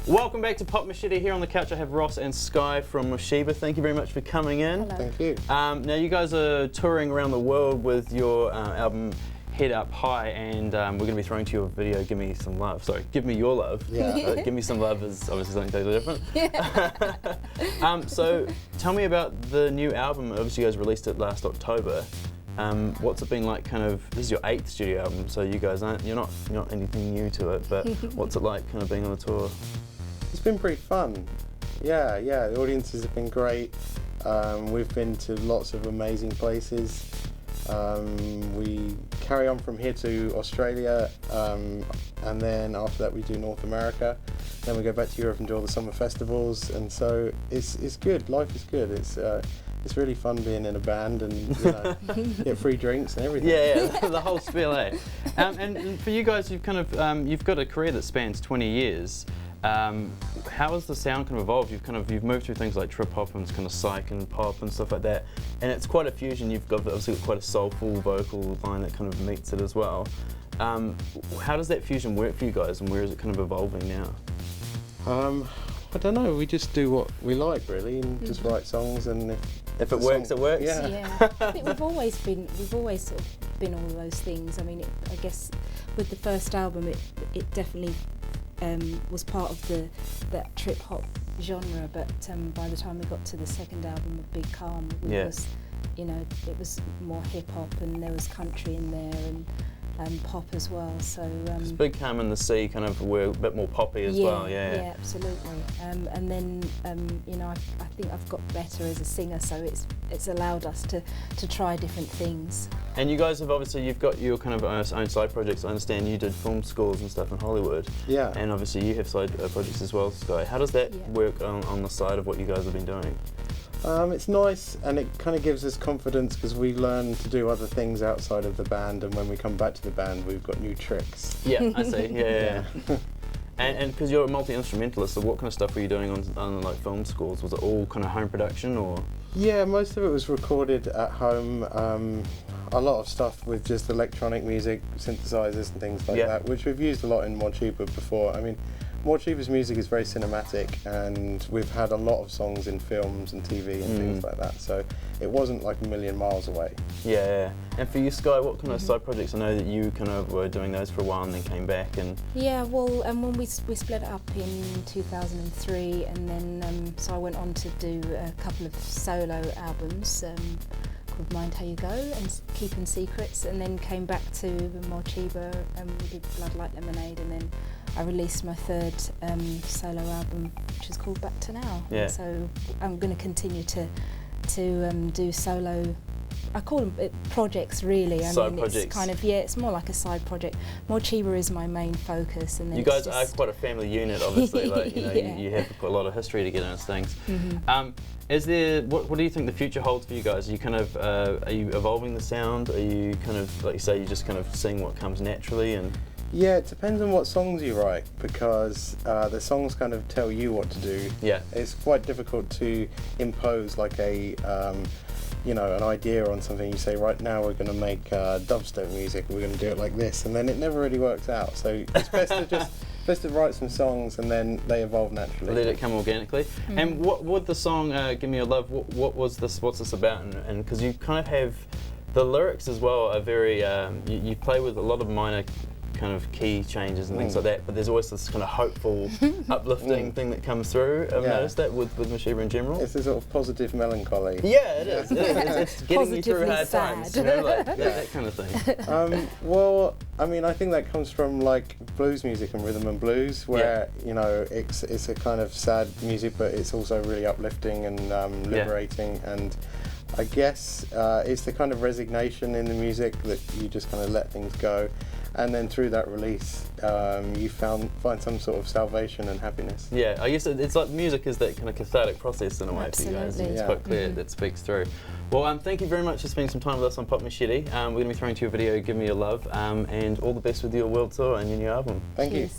Welcome back to Pop Machete. Here on the couch I have Ross and Sky from Morcheeba. Thank you very much for coming in. Hello. Thank you. Now you guys are touring around the world with your album Head Up High, and we're going to be throwing to you a video, Give Me Some Love. Sorry, Give Me Your Love. Yeah. Give Me Some Love is obviously something totally different. So tell me about the new album. Obviously you guys released it last October. What's it been like? Kind of, this is your 8th studio album, so you guys you're not anything new to it, but what's it like kind of being on the tour? It's been pretty fun. Yeah, the audiences have been great. We've been to lots of amazing places. We carry on from here to Australia, and then after that we do North America. Then we go back to Europe and do all the summer festivals, and so it's good. Life is good. It's really fun being in a band and get free drinks and everything. Yeah, the whole spiel, eh? And for you guys, you've kind of you've got a career that spans 20 years. How has the sound kind of evolved? You've moved through things like trip hop and kind of psych and pop and stuff like that, and it's quite a fusion. You've got obviously quite a soulful vocal line that kind of meets it as well. How does that fusion work for you guys, and where is it kind of evolving now? I don't know. We just do what we like, really, and just write songs, and if it works, it works. Yeah. I think we've always sort of been all of those things. I mean, I guess with the first album, it definitely was part of that trip hop genre, but by the time we got to the second album of Big Calm, it was more hip hop, and there was country in there and pop as well. So Big Calm and the Sea kind of were a bit more poppy as well. Yeah, absolutely. And then I think I've got better as a singer, so it's allowed us to try different things. And you guys have you've got your kind of own side projects. I understand you did film scores and stuff in Hollywood. Yeah. And obviously you have side projects as well, Sky. How does that work on the side of what you guys have been doing? It's nice, and it kind of gives us confidence because we learn to do other things outside of the band, and when we come back to the band, we've got new tricks. Yeah, I see. Yeah. And because you're a multi-instrumentalist, so what kind of stuff were you doing on like film scores? Was it all kind of home production, or? Yeah, most of it was recorded at home. A lot of stuff with just electronic music, synthesizers and things like that, which we've used a lot in Morcheeba before. I mean, Morcheeba's music is very cinematic, and we've had a lot of songs in films and TV and things like that, so it wasn't like a million miles away. Yeah. And for you, Sky, what kind of side projects? I know that you kind of were doing those for a while and then came back. And yeah, well, when we split up in 2003, and then so I went on to do a couple of solo albums called Mind How You Go and Keeping Secrets, and then came back to Morcheeba and we did Blood Like Lemonade, and then I released my third solo album, which is called Back to Now. Yeah. So I'm going to continue to do solo. I call them projects, really. Projects. It's kind of it's more like a side project. Morcheeba is my main focus, and then you guys are quite a family unit, obviously. Like you have quite a lot of history together and things. Is there what do you think the future holds for you guys? Are you kind of are you evolving the sound? Are you kind of, like you say, you're just kind of seeing what comes naturally? And yeah, it depends on what songs you write, because the songs kind of tell you what to do. Yeah. It's quite difficult to impose like a an idea on something. You say, right now we're going to make dubstep music, we're going to do it like this, and then it never really works out. So it's best to write some songs and then they evolve naturally. Let it come organically. And what would the song Give Me Your Love, what's this about? And because you kind of have the lyrics as well are very you play with a lot of minor kind of key changes and things like that, but there's always this kind of hopeful, uplifting thing that comes through. I've noticed that with Morcheeba in general. It's a sort of positive melancholy. Yeah, it is. It's getting you through hard times, like that kind of thing. Well, I mean, I think that comes from like blues music and rhythm and blues, where it's a kind of sad music, but it's also really uplifting and liberating. And I guess it's the kind of resignation in the music that you just kind of let things go. And then through that release, you find some sort of salvation and happiness. Yeah, I guess it's like music is that kind of cathartic process in a way for you guys. It's quite clear that speaks through. Well, thank you very much for spending some time with us on Pop Machete. We're going to be throwing to you a video, Give Me Your Love, and all the best with your world tour and your new album. Thank you.